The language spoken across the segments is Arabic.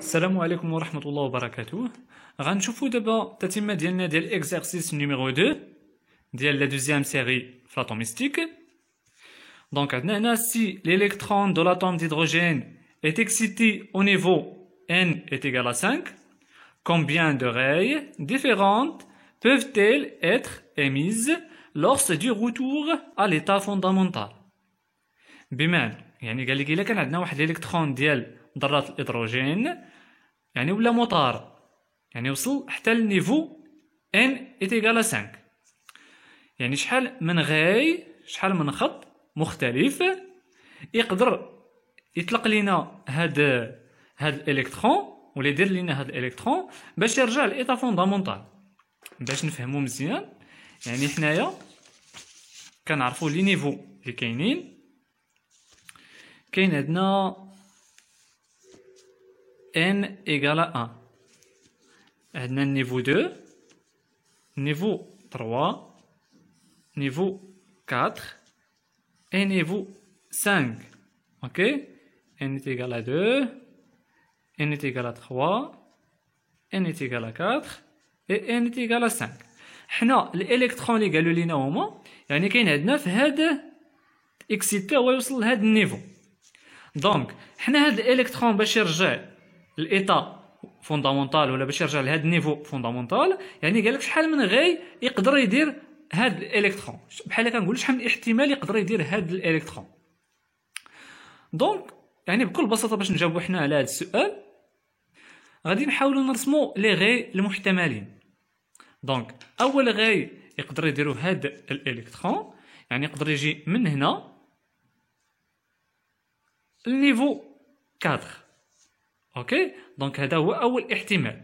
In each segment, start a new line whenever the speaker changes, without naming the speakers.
السلام عليكم ورحمة الله وبركاته. غنشوفو دابا التتمة ديالنا ديال اكزرسيس نيميرو 2 ديال لا دوزيام سيري في l'atomistique. Donc عندنا هنا si l'électron de l'atome d'hydrogène est excité au niveau n est égal à 5, combien de rayes différentes peuvent-elles être émises lors du retour à l'état fondamental؟ بمعنى يعني قال لك الا كان عندنا واحد الالكترون ديال ذرات الهيدروجين يعني ولا مطار يعني وصل حتى للنيفو n est égal à 5، يعني شحال من غاي شحال من خط مختلف يقدر يطلق لنا هاد الالكترون ولا يدير لنا هاد الالكترون باش يرجع للايطا فوندامونتال. باش نفهمو مزيان يعني حنايا كنعرفوا لي نيفو اللي كاين عندنا n égale à 1، عندنا النيفو 2، نيفو 3، نيفو 4 et niveau 5. Ok, n est égal à 2, n est égal à 3, n est égal à 4 et n est égal à 5. حنا الالكترون اللي قالوا لينا هما يعني كاين عندنا في هذا اكسيتا هو يوصل لهذا النيفو. دونك حنا هذا الالكترون باش يرجع للايطا فوندامونتال ولا باش يرجع لهذا النيفو فوندامونتال يعني قال لك شحال من غاي يقدر يدير هاد الالكترون، بحال كنقول شحال من احتمال يقدر يدير هاد الالكترون. دونك يعني بكل بساطه باش نجاوبوا حنا على هاد السؤال غادي نحاولوا نرسموا لي غاي المحتملين. دونك اول غاي يقدر يديروا هاد الالكترون يعني يقدر يجي من هنا النيفو 4. اوكي، دونك هذا هو اول احتمال.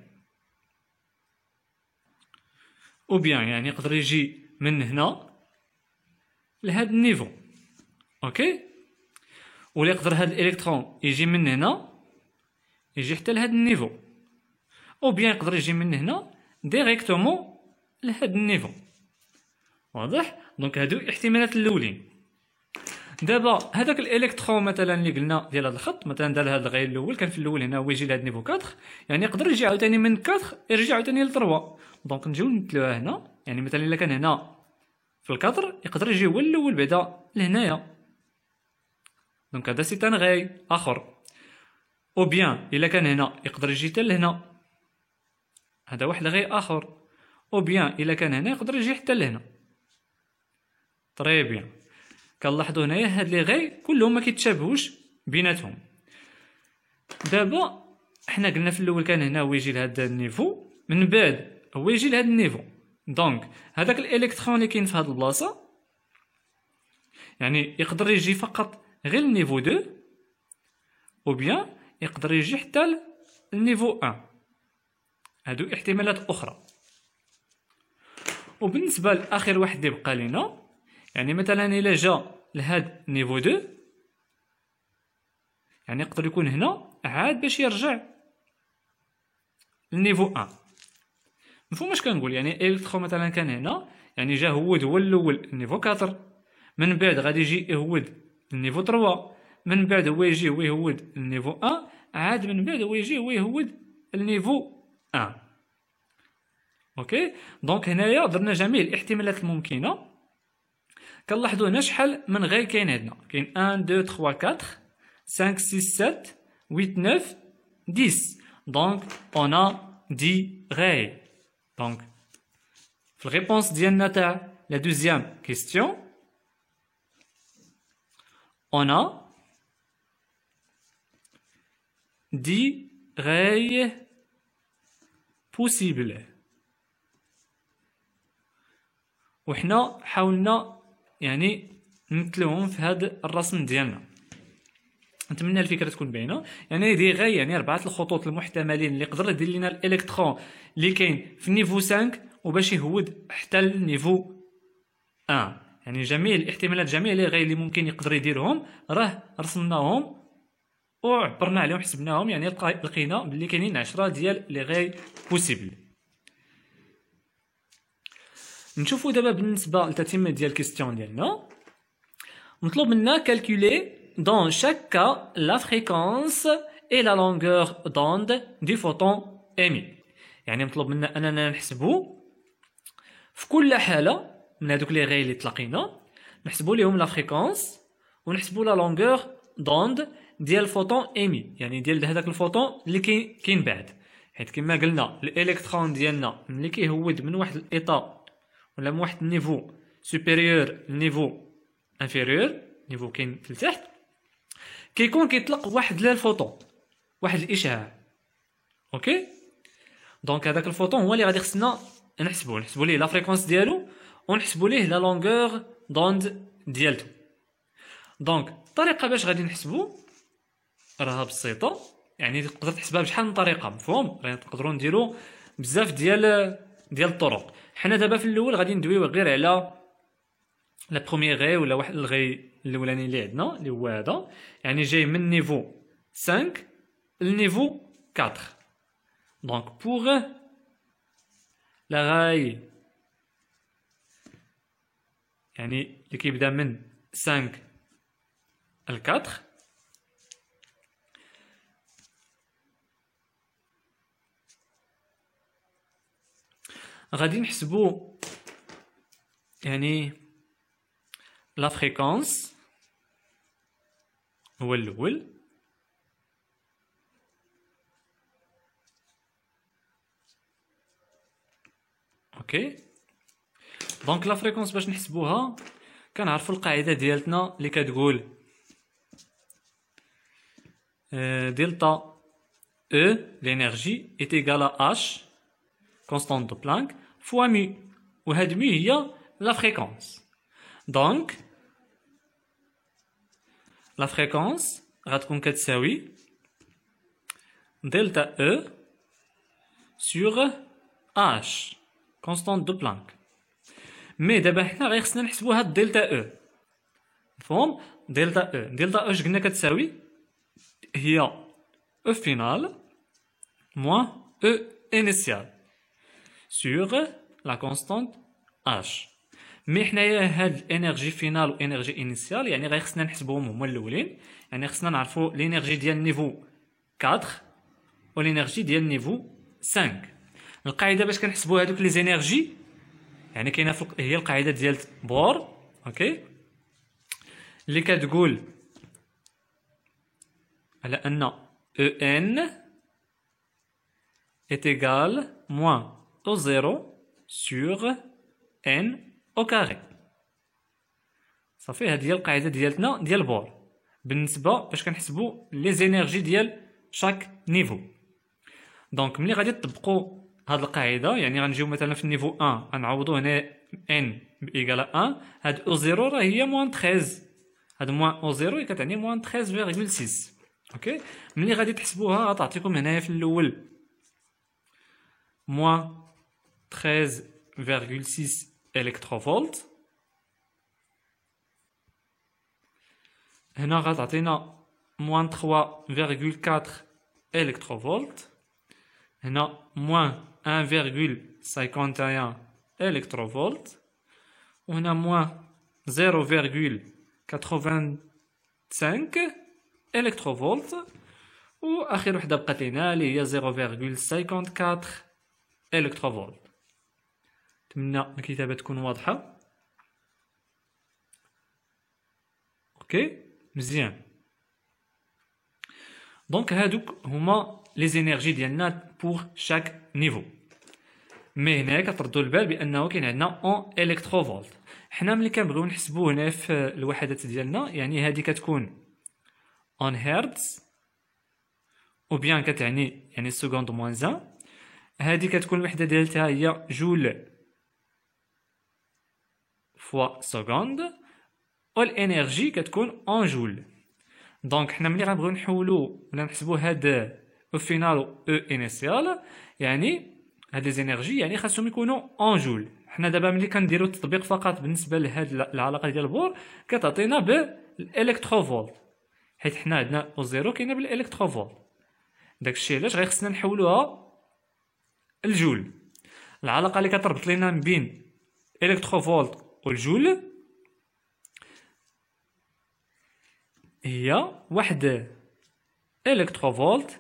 او بيان يعني يقدر يجي من هنا لهذا النيفو. اوكي، ولا يقدر هذا الالكترون يجي من هنا يجي حتى لهذا النيفو، او بيان يقدر يجي من هنا ديريكتومون لهذا النيفو. واضح؟ دونك هادو الاحتمالات الاولين. دابا هذاك الالكترون مثلا اللي قلنا ديال هذا الخط مثلا دار هذا الغايه الاول كان في الاول هنا هو يجي لهذا النيفو 4 يعني يقدر يجي عاوتاني من 4 يرجع عاوتاني ل 3. دونك نجيو نمثلوها هنا يعني مثلا الا كان هنا في الكادر يقدر يجي هو الاول بعدا لهنايا. دونك هذا سي ان غاي اخر. او بيان الا كان هنا يقدر يجي حتى لهنا، هذا واحد غاي اخر. او بيان الا كان هنا يقدر يجي حتى لهنا. طري بيان كنلاحظوا هنايا هاد لي غاي كلهم ما كيتشابهوش بيناتهم. دابا حنا قلنا في الاول كان هنا هو يجي لهذا النيفو من بعد هو يجي لهذا النيفو. دونك هذاك الالكترون اللي كاين في هذه البلاصه يعني يقدر يجي فقط غير النيفو 2 او بيان يقدر يجي حتى النيفو 1. هادو احتمالات اخرى. وبالنسبه لاخر واحد اللي بقى لينا يعني مثلا الا جا لهاد نيفو 2 يعني يقدر يكون هنا عاد باش يرجع للنيفو 1. مفهوم اش كنقول؟ يعني الالكترون مثلا كان هنا يعني جا هود هو الاول النيفو 4 من بعد غادي يجي يهود النيفو 3 من بعد هو يجي هو يهود النيفو 1 عاد من بعد هو يجي هو يهود النيفو 1. اوكي، دونك هنايا درنا جميع الاحتمالات الممكنه. كنلاحظوا هنا شحال من غاي كاين عندنا، كاين 1 2 3 4 5 6 7 8 9 10. دونك on a 10 غاي. دونك في الريبونس ديالنا تاع لا دوزيام كيستيون on a 10 غاي possible. وحنا حاولنا يعني نمثلوهم في هذا الرسم ديالنا. نتمنى الفكره تكون باينه. يعني دي غاي يعني 4 الخطوط المحتملين اللي يقدر يدير لنا الالكترون اللي كاين في النيفو 5 وباش يهود حتى النيفو 1. يعني جميع الاحتمالات جميع لي غاي اللي ممكن يقدر يديرهم راه رسمناهم وعبرنا عليهم حسبناهم يعني لقينا بلي كاينين 10 ديال لي غاي بوسيبل. نشوفوا دابا بالنسبه للتتمه ديال الكيستيون ديالنا مطلوب منا calculer dans chaque cas la fréquence et la longueur d'onde du photon émis. يعني مطلوب منا اننا نحسبوا في كل حاله من هذوك لي غاي اللي تلاقينا، نحسبوا لهم لا فريكونس ونحسبوا لا لونغور دوند ديال الفوتون ايمي، يعني ديال هذاك الفوتون اللي كاين بعد. حيت كما قلنا الالكترون ديالنا ملي كيهود من واحد الايطا ولا من واحد النيفو سوبيريور للنيفو انفيريور، نيفو كاين في التحت، كيكون كيطلق واحد الفوتون، واحد الاشعاع. اوكي، دونك هذاك الفوتون هو اللي غادي خصنا نحسبوا ليه لا فريكونس ديالو ونحسبوا ليه لا لونغور دوند ديالته. دونك الطريقه باش غادي نحسبوا راها بسيطه، يعني تقدر تحسبها بشحال من طريقه، مفهوم؟ راه نقدروا نديروا بزاف ديال الطرق. حنا دابا في الاول غادي ندويو غير على لا بروميير غاي ولا واحد الغاي الاولاني اللي عندنا اللي هو هذا، يعني جاي من نيفو 5 للنيفو 4. دونك بوغ لا غاي يعني اللي كيبدا من 5 ل 4، غادي نحسبو يعني لا فريكونس هو الاول، اوكي. دونك لا فريكونس باش نحسبوها كنعرفوا القاعده ديالتنا اللي كتقول دلتا E l'énergie est égale à H constante de Planck fois mu، وهاد mu هي la fréquence. دونك la fréquence غتكون كتساوي دلتا E sur H constante de Planck. مي دابا حنا غير خصنا نحسبوا هاد دلتا E، مفهوم؟ دلتا E قلنا كتساوي هي E final moins E initial sur la constante H. مي حنايا هاد الانرجي فينال و انرجي انيسيال يعني غير خصنا نحسبوهم هما الاولين، يعني خصنا نعرفوا الانرجي ديال النيفو 4 و الانرجي ديال النيفو 5. القاعده باش كنحسبوا هادوك لي زينيرجي يعني كاينه هي القاعده ديال بور، اوكي، اللي كتقول على ان En est égal moins O0 sur N au carré. صافي، هذه هي القاعده ديالتنا ديال بور بالنسبه باش كنحسبوا لي زينيرجي ديال شاك نيفو. دونك ملي غادي تطبقوا هاد القاعده يعني غنجيو مثلا في النيفو 1 غنعوضوا هنا n بإيكال 1، هاد O0 راه هي موان 13، هاد موان O0 كتعني موان 13.6. اوكي، ملي غادي تحسبوها غتعطيكم هنايا في الاول موان 13.6 الكتروفولت، هنا غتعطينا موان 3.4 الكتروفولت، هنا موان 1.51 الكتروفولت، وهنا موان 0.85 الكتروفولت، واخر وحده بقات لينا اللي هي 0.54 الكتروفولت. نتمنى الكتابه تكون واضحه. اوكي مزيان. دونك هادوك هما لي زينيرجي ديالنا بور شاك نيفو. مي هنا كتردوا البال بانه كاين عندنا اون الكتروفولت. حنا ملي كنبغيو نحسبوا هنا في الوحدات ديالنا يعني هذه كتكون اون هرتز او بيان كتعني يعني سكوند موان 1، هذه كتكون الوحده ديالتها هي جول فوا سكوند، والانرجي كتكون اون جول. دونك حنا ملي غنبغيو نحولوا ولا نحسبوا هاد او فينال او انيسيال يعني هاد لي زينيرجي يعني خاصهم يكونوا اون جول. حنا دابا ملي كنديروا التطبيق فقط بالنسبه لهاد العلاقه ديال بور كتعطينا بالالكتروفولت، حيت حنا عندنا او زيرو كاينه بالالكتروفولت. داكشي علاش غير خصنا نحولوها الجول. العلاقه اللي كتربط لينا ما بين الكتروفولت والجول هي واحد électrovolts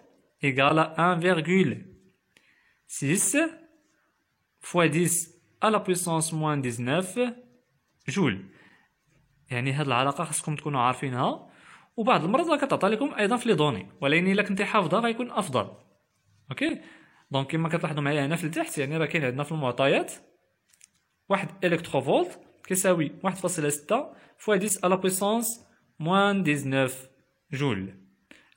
égale à 1,6 fois 10 à la puissance moins 19 جول. يعني هاد العلاقة خاصكم تكونوا عارفينها، وبعض المرات راه كتعطى لكم ايضا في لي دوني، ولكن الا كنتي حافظها غيكون افضل. اوكي دونك كما كتلاحظوا معايا هنا في التحت، يعني راه كاين عندنا في المعطيات واحد الكتروفولت كيساوي 1.6 فوا 10 على بويسونس موان 19 جول.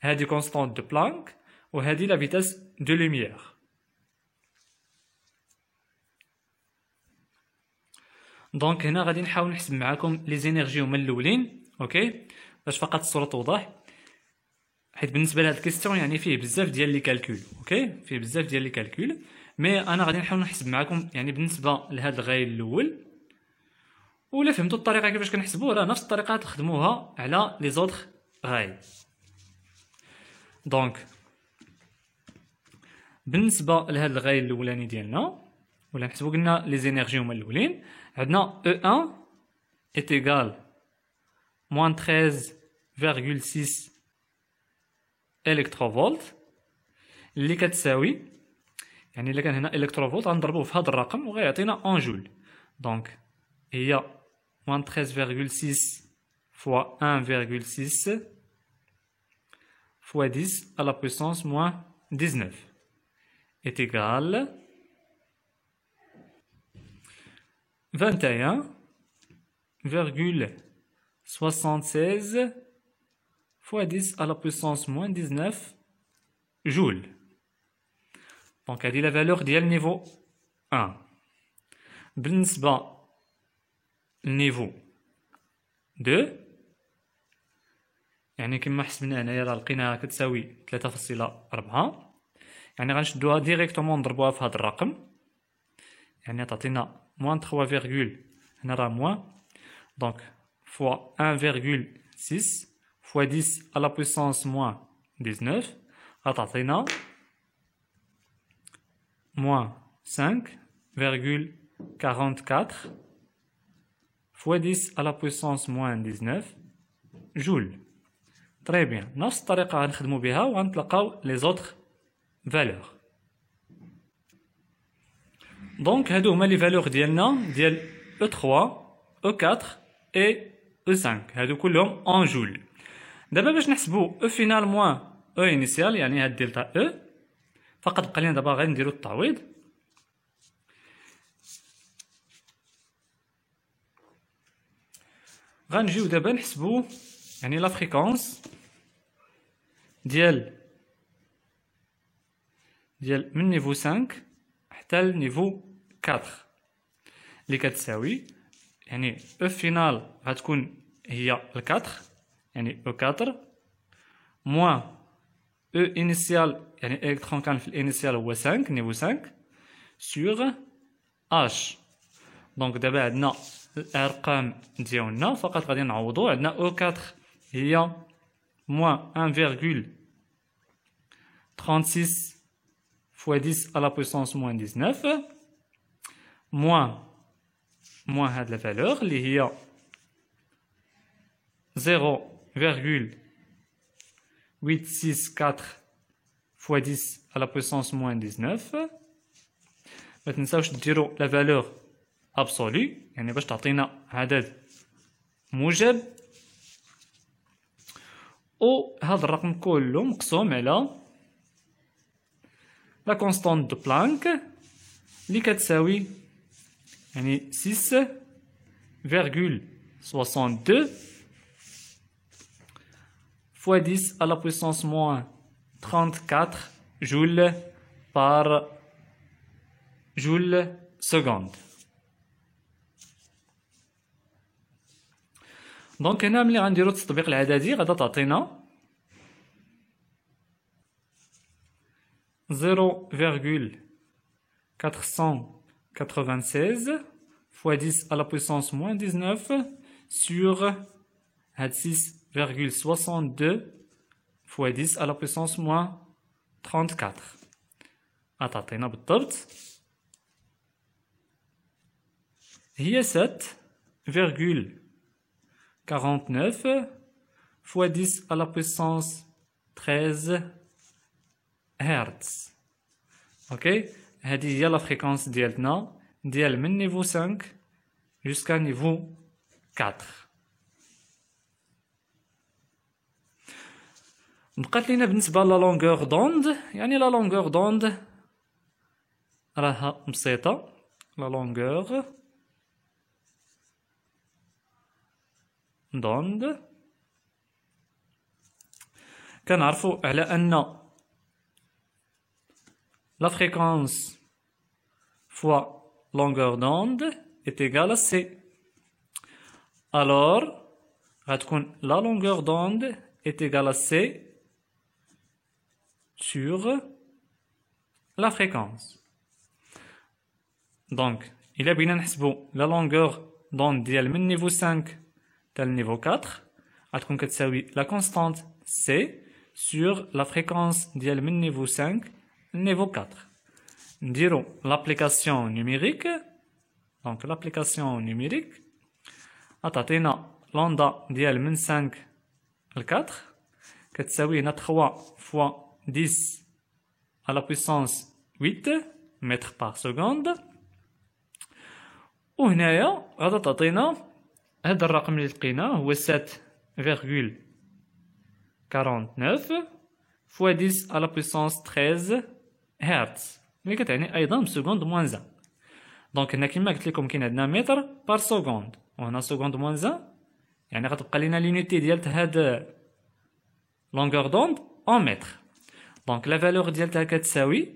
هادي كونستانت دو بلانك وهادي لا فيتاس دو لوميير. دونك هنا غادي نحاول نحسب معاكم لي زينيرجي هما الاولين، اوكي، باش فقط الصوره توضح، حيت بالنسبه لهاد الكيستيون يعني فيه بزاف ديال لي كالكول، اوكي، فيه بزاف ديال لي كالكول، مي انا غادي نحاول نحسب معاكم يعني بالنسبه لهاد الغايل الاول، ولا فهمتوا الطريقه كيفاش كنحسبوه راه نفس الطريقه تخدموها على لي زوطخ غايل. دونك بالنسبه لهاد الغايل الاولاني ديالنا، ولا نحسبو قلنا لي زينيرجي هما الاولين، عندنا E1 est égal moins 13,6 الكتروفولت، اللي كتساوي يعني الا كان هنا الكتروفولت غنضربوه في هذا الرقم وغيعطينا ان جول. دونك هي moins 13,6 fois 1,6 fois 10 à la puissance moins 19 est égal 21,76 fois 10 à la puissance moins 19 جول. دونك هذه لا فالور ديال نيفو 1. بالنسبة لنيفو 2 يعني كما حسبنا هنايا راه لقيناها كتساوي 3.4، يعني غنشدوها ديريكتومون نضربوها في هذا الرقم، يعني تعطينا موان 3 هنا راه موان، دونك فوا 1,6 فوا 10 à la puissance moins 19 غتعطينا moins 5,44 fois 10 à la puissance moins 19 جول. تري بيان، نفس الطريقة غنخدمو بها وغنتلقاو لي زوطخ فالور. دونك هادو هما لي فالور ديالنا ديال E3 E4 et E5، هادو كلهم ان جول. دابا باش نحسبو E final moins E initial يعني هاد دلتا E، فقط بقى لينا دابا غادي نديرو التعويض. غنجيو دابا نحسبو يعني لا فريكونس ديال من نيفو 5 حتى لنيفو 4 اللي كتساوي يعني او فينال غتكون هي ال4 يعني او 4 موان او انيسيال يعني الكترون كان في الانيسيال هو 5 نيفو 5 سور اش. دونك دابا عندنا الارقام ديالنا فقط غادي نعوضو. عندنا او 4 هي موان 1,36 fois 10 à la puissance moins 19 moins هاد la valeur اللي هي 0,864 fois 10 à la puissance moins 19. ما تنساوش ديروا la valeur absolue يعني باش تعطينا عدد موجب، وهذا الرقم كله مقسوم على لا كونستانت دو بلانك اللي كتساوي يعني 6,62 fois 10 à la puissance moins 34 joules par joule seconde. دونك هنا ملي غنديرو التطبيق العددي غادا تعطينا 0,496 fois 10 à la puissance moins 19 sur 6,62 fois 10 à la puissance moins 34 غتعطينا بالضبط هي 7,49 fois 10 à la puissance 13 هرتز. اوكي، هذه هي لا فريكونس ديالنا ديال من نيفو 5 جوسكا نيفو 4. بقات لينا بالنسبه لا لونغور دوند، يعني لا لونغور دوند راها بسيطه. لا لونغور دوند كنعرفوا على ان la fréquence fois longueur d'onde est égale à C. Alors, la longueur d'onde est égale à C sur la fréquence. Donc, il a bien نحسبوا la longueur d'onde ديال من niveau 5 حتى niveau 4 غتكون كتساوي la constante C sur la fréquence ديال من niveau 5 niveau 4. Dirons l'application numérique. Donc l'application numérique عطاتينا l'onda ديال من 5 ل 4 كتساوي 3 fois 10 à la puissance 8 mètres par seconde. وهنايا غادا تعطينا هذا الرقم اللي لقيناه هو 7,49 fois 10 à la puissance 13 هرتز، اللي كتعني ايضا بسكوند موان 1. دونك هنا كما قلت لكم كاين عندنا متر بار سكوند، وهنا سكوند موان 1، يعني غتبقى لينا لونيتي ديال هاد لونغور دوند اون متر. دونك لا فالور ديالتها كتساوي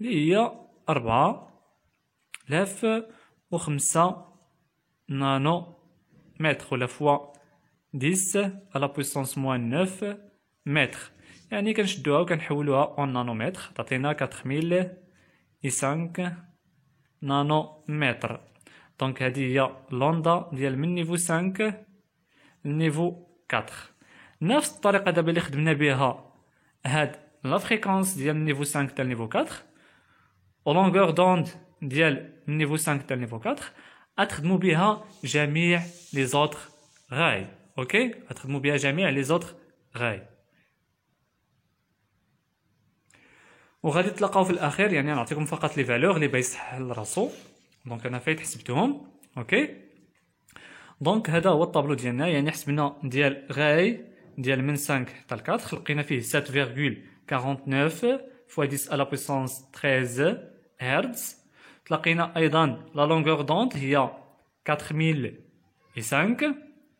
اللي هي 4005 نانو متر ولا فوا 10 على بويسونس موان 9 متر، يعني كنشدوها وكنحولوها اون نانومتر تعطينا 4005 نانومتر. دونك هذه هي لوندا ديال من نيفو 5 لنيفو 4. نفس الطريقه دابا اللي خدمنا بها هاد لا فريكونس ديال نيفو 5 حتى نيفو 4 و لونغور دوند ديال نيفو 5 حتى نيفو 4 غتخدموا بها جميع لي زوتر غاي. اوكي، غتخدموا بها جميع لي زوتر غاي. وغادي تلقاو في الاخير، يعني نعطيكم فقط لي فالور اللي بايصح لراسو. دونك انا فايت حسبتهم. اوكي، دونك هذا هو الطابلو ديالنا، يعني حسبنا ديال غاي ديال من 5 حتى ل 4 لقينا فيه 7,49 fois 10 à la puissance 13 هرتز. تلقينا ايضا لا لونغور دوند هي 4005.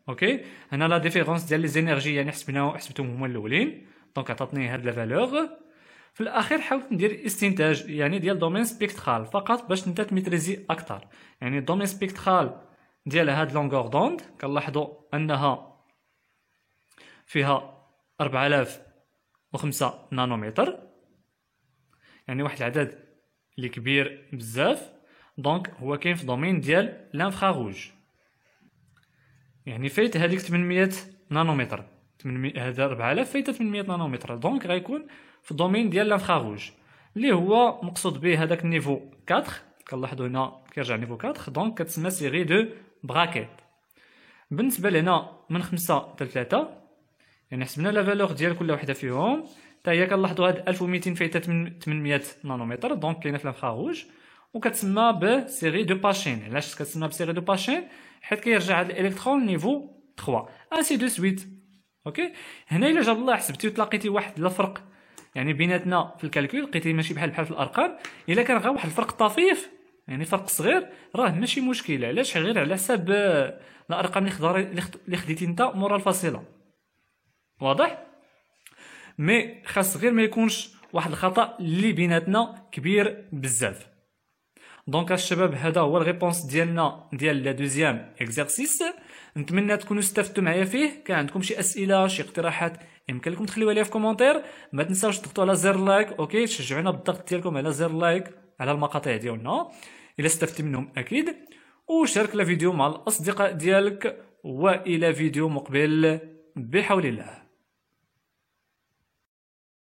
اوكي، هنا لا ديفيرونس ديال لي زينيرجي يعني حسبتهم هما الاولين، دونك عطاتني هاد لا فالور. في الاخير حاولت ندير استنتاج يعني ديال دومين سبيكترال فقط باش نتا تميتريزي اكثر. يعني الدومين سبيكترال ديال هاد لونغور دوند كنلاحظوا انها فيها 4005 نانومتر، يعني واحد العدد اللي كبير بزاف. دونك هو كاين في دومين ديال لانفراروج، يعني فايت هذيك 800 نانومتر، 800 هذا 4000 فايت 800 نانومتر. دونك غيكون في الدومين ديال لانفراروج اللي هو مقصود به هذاك النيفو 4. كنلاحظوا هنا كيرجع نيفو 4، دونك كتسمى سيري دو براكيت. بالنسبه لهنا من 5 حتى 3، يعني حسبنا لا فالور ديال كل وحده فيهم، حتى هي كنلاحظوا هاد 1200 فايته 800 نانومتر، دونك كاينه في لانفراروج وكتسمى بسيري دو باشين. علاش كتسمى بسيري دو باشين؟ حيت كيرجع هاد الالكترون نيفو 3 انسي دو سويت. اوكي، هنا الا جاب الله حسبتي وتلاقيتي واحد الفرق يعني بيناتنا في الكالكول، لقيتي ماشي بحال في الارقام، الا كان غير واحد الفرق طفيف يعني فرق صغير راه ماشي مشكل. علاش؟ غير على حساب الارقام اللي خديتي انت مورا الفاصله. واضح؟ مي خاص غير ما يكونش واحد الخطا اللي بيناتنا كبير بزاف. دونك الشباب هذا هو الريبونس ديالنا ديال لا دوزيام اكزرسيس. نتمنى تكونوا استفدتوا معايا فيه. كان عندكم شي اسئله شي اقتراحات يمكن لكم تخليوها لي في كومونتير. ما تنساوش تضغطوا على زر لايك. اوكي، تشجعونا بالضغط ديالكم على زر لايك على المقاطع ديالنا الا استفدتي منهم اكيد، وشارك الفيديو مع الاصدقاء ديالك. والى فيديو مقبل بحول الله.